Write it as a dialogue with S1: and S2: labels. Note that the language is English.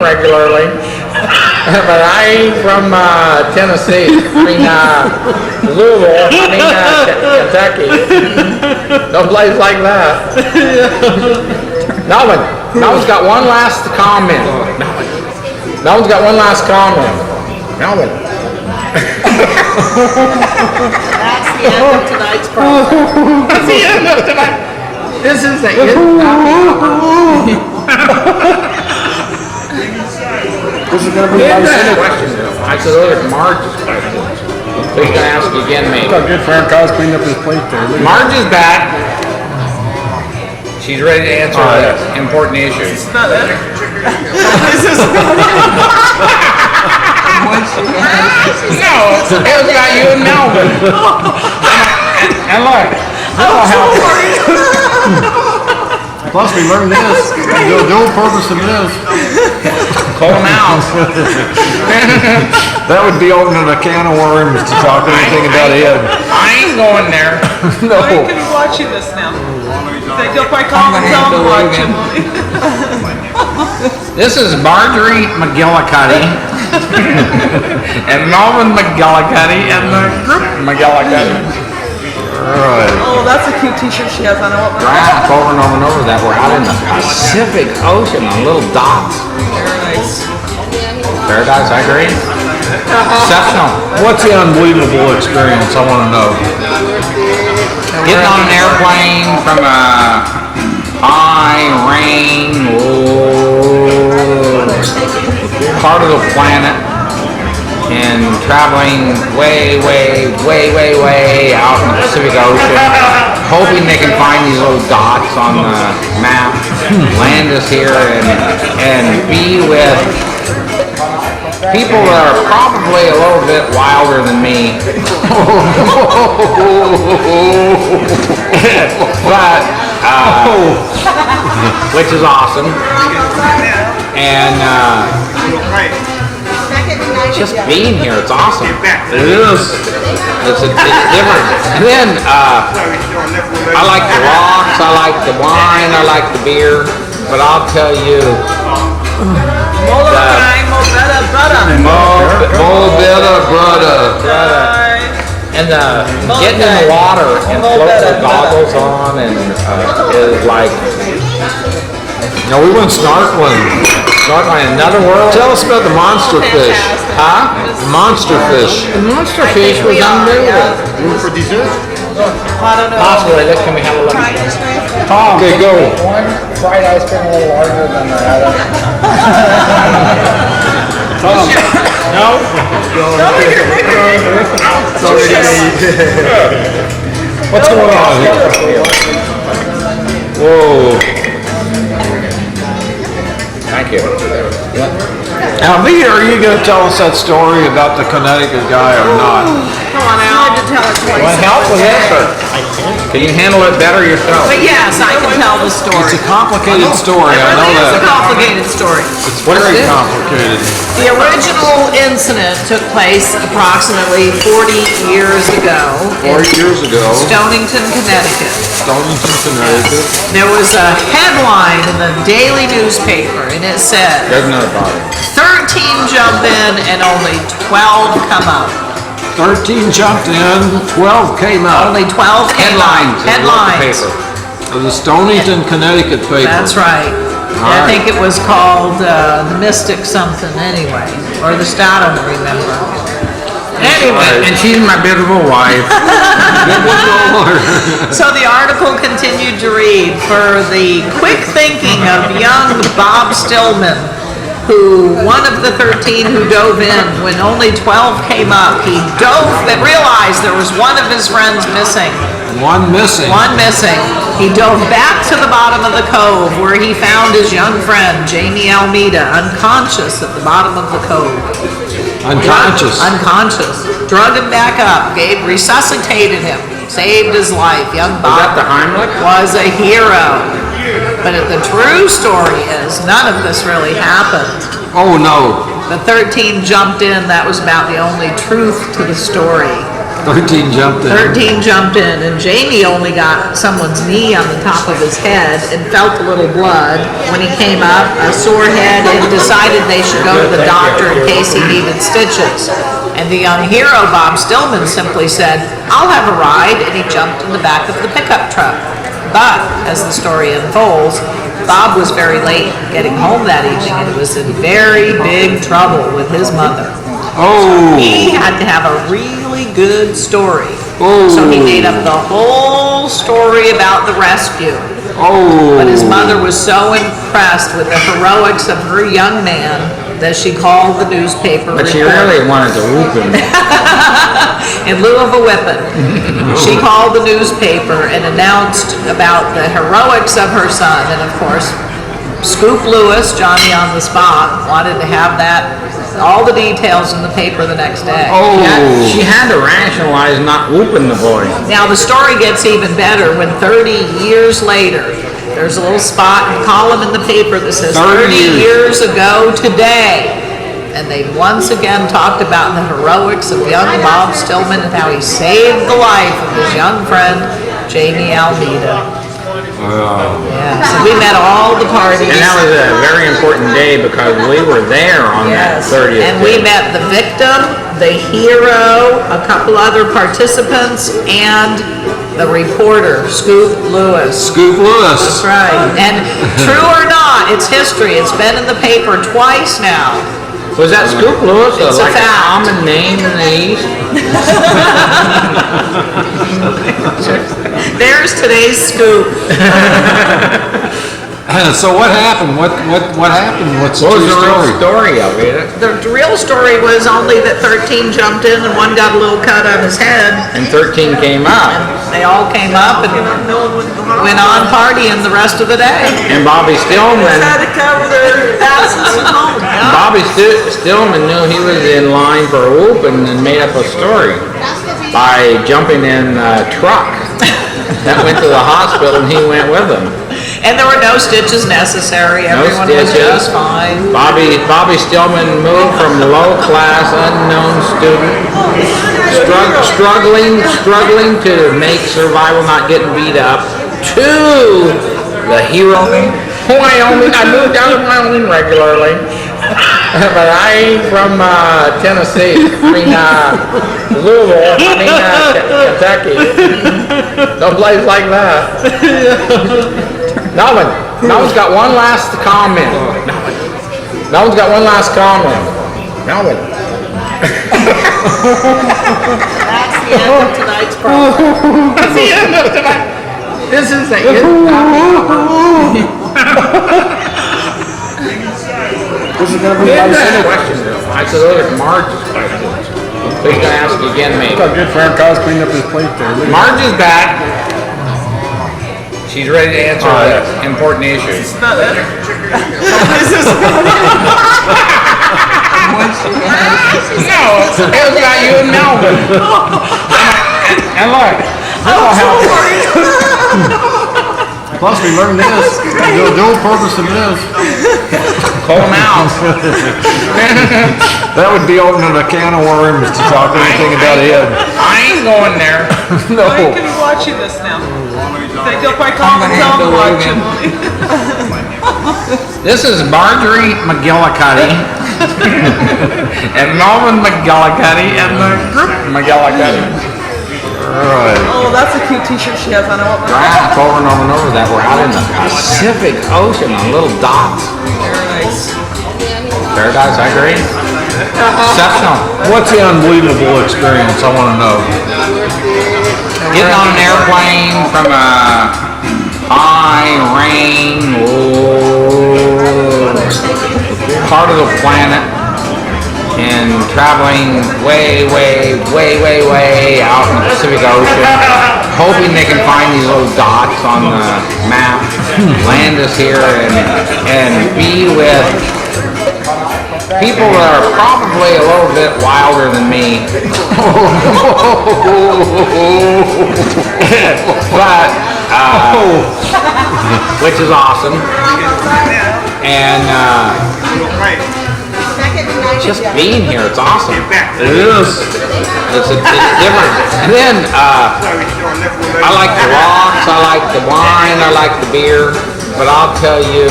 S1: regularly, but I ain't from Tennessee. Louisville. Kentucky. No place like that. Melvin's got one last comment. Melvin's got one last comment. Melvin.
S2: That's the end of tonight's program.
S1: That's the end of tonight. This is the end.
S3: This is going to be my
S1: question. I said, oh, it's Marge's question. So he's going to ask you again, maybe.
S3: Got good friend Kyle's cleaned up his plate there.
S1: Marge is back. She's ready to answer important issues.
S2: Not it.
S1: No, it was about you and Melvin. And look, this'll help.
S3: Plus, we learned this. The dual purpose of this.
S1: Pull them out.
S3: That would be opening a can of worms to talk anything about Ed.
S1: I ain't going there.
S3: No.
S2: You're going to be watching this now. Think you'll probably call and tell them to watch him.
S1: This is Marjorie McGillicuddy and Melvin McGillicuddy and the group McGillicuddy.
S3: Alright.
S2: Oh, that's a cute t-shirt she has on. I want one.
S1: Graph over and over and over that we're out in the Pacific Ocean on little dots.
S2: Paradise.
S1: Paradise, I agree. Exceptional.
S3: What's the unbelievable experience? I want to know.
S1: Getting on an airplane from a high rain part of the planet and traveling way out in the Pacific Ocean, hoping they can find these little dots on the map, land us here and be with people that are probably a little bit wilder than me. But which is awesome. And just being here, it's awesome.
S3: It is.
S1: It's different. And then I like the rocks, I like the wine, I like the beer, but I'll tell you,
S2: Molokai,
S1: brother. And getting in the water and floating with goggles on and is like,
S3: Now we went snorkeling.
S1: in another world.
S3: Tell us about the monster fish.
S1: Huh?
S3: The monster fish.
S1: The monster fish was unbelievable.
S3: You for dessert?
S2: I don't know.
S1: Possibly, can we have a look? Tom,
S3: Okay, go.
S1: one fried ice cream a little larger than the other.
S3: Tom.
S1: No?
S3: What's going on here? Whoa.
S1: Thank you.
S3: Now, V, are you going to tell us that story about the Connecticut guy or not?
S2: Come on out. I had to tell it twice.
S1: Want help with this, or can you handle it better yourself?
S2: But yes, I can tell the story.
S3: It's a complicated story, I know
S2: It's a
S3: that.
S2: complicated story.
S3: It's very complicated.
S2: The original incident took place approximately 40 years ago
S3: 40 years ago,
S2: Stonington, Connecticut.
S3: Stonington, Connecticut.
S2: There was a headline in the daily newspaper, and it said,
S1: There's another bottle.
S2: 13 jump in and only 12 come up.
S3: 13 jumped in, 12 came out.
S2: Only 12 came
S1: Headlines.
S2: up. Headlines.
S3: Of the Stonington, Connecticut paper.
S2: That's right. I
S3: right.
S2: think it was called the Mystic something anyway, or the I don't remember. Anyway,
S1: And she's my beautiful wife.
S2: so the article continued to read, for the quick thinking of young Bob Stillman, who one of the 13 who dove in when only 12 came up, he dove and realized there was one of his friends missing.
S3: One missing.
S2: One missing. He dove back to the bottom of the cove where he found his young friend, Jamie Almeida, unconscious at the bottom of the cove.
S3: Unconscious.
S2: Unconscious. Drug him back up, resuscitated him, saved his life. Young Bob
S1: the Heimlich?
S2: was a hero. But the true story is none of this really happened.
S3: Oh no.
S2: The 13 jumped in, that was about the only truth to the story.
S3: 13 jumped in.
S2: 13 jumped in, and Jamie only got someone's knee on the top of his head and felt a little blood. When he came up, a sore head, and decided they should go to the doctor in case he needed stitches. And the young hero, Bob Stillman, simply said, "I'll have a ride," and he jumped in the back of the pickup truck. But, as the story unfolds, Bob was very late getting home that evening and was in very big trouble with his mother.
S3: Oh.
S2: He had to have a really good story.
S3: Oh.
S2: So he made up the whole story about the rescue.
S3: Oh.
S2: But his mother was so impressed with the heroics of her young man that she called the newspaper
S1: But she
S2: reporter.
S1: really wanted to whoop him.
S2: In lieu of a whipping, she called the newspaper and announced about the heroics of her son. And of course, Scoop Lewis, Johnny on the spot, wanted to have that, all the details in the paper the next day.
S3: Oh.
S1: She had to rationalize not whooping the boy.
S2: Now the story gets even better when 30 years later, there's a little spot and column in the paper that says 30 years ago today. And they once again talked about the heroics of young Bob Stillman and how he saved the life of his young friend, Jamie Almeida. Yeah, so we met all the parties.
S1: And that was a very important day because we were there on that 30th
S2: And we
S1: day.
S2: met the victim, the hero, a couple other participants, and the reporter, Scoop Lewis.
S3: Scoop Lewis.
S2: That's right. And true or not, it's history. It's been in the paper twice now.
S1: Was that Scoop Lewis
S2: It's a
S1: like a
S2: fact.
S1: common name in the East?
S2: There's today's scoop.
S3: So what happened? What happened? What's the
S1: What was
S3: true
S1: the real
S3: story?
S1: story of it?
S2: The real story was only that 13 jumped in and one got a little cut on his head.
S1: And 13 came out.
S2: They all came up and went on partying the rest of the day.
S1: And Bobby Stillman,
S2: to cover their asses at home.
S1: Stillman knew he was in line for a whooping and made up a story by jumping in a truck that went to the hospital and he went with them.
S2: And there were no stitches necessary.
S1: No
S2: Everyone was
S1: stitches.
S2: just fine.
S1: Bobby Stillman moved from low-class, unknown student, struggling to make survival, not getting beat up, to the hero. Wyoming. I moved down to Wyoming regularly, but I ain't from Tennessee. Louisville. Kentucky. No place like that. Melvin's got one last comment. Melvin's got one last comment. Melvin.
S2: That's the end of tonight's program.
S1: That's the end of tonight. This is the end.
S3: This is going to be
S1: Questions. I said those are Marge's questions. So he's gonna ask again maybe.
S3: Our good friend Kyle's cleaned up his plate there.
S1: Marge is back. She's ready to answer the important issues. No, it was about you and Melvin. And look, this will help.
S3: Plus, we learned this. The dual purpose of this.
S1: Pull them out.
S3: That would be opening a can of worms to talk anything about Ed.
S1: I ain't going there.
S3: No.
S4: Why are you watching this now? Think you'll probably call and tell them to watch it.
S1: This is Marjorie McGillicuddy and Melvin McGillicuddy and the group McGillicuddy.
S3: Alright.
S4: Oh, that's a cute t-shirt she has. I know what
S1: Graph over and over and over that we're out in the Pacific Ocean on little dots.
S4: Paradise.
S1: Paradise, I agree. Exceptional.
S3: What's the unbelievable experience? I want to know.
S1: Getting on an airplane from a high rain part of the planet and traveling way out in the Pacific Ocean, hoping they can find these little dots on the map, land us here and be with people that are probably a little bit wilder than me. But, which is awesome. And, just being here, it's awesome.
S3: It is.
S1: It's different. And then I like the rocks, I like the wine, I like the beer, but I'll tell you,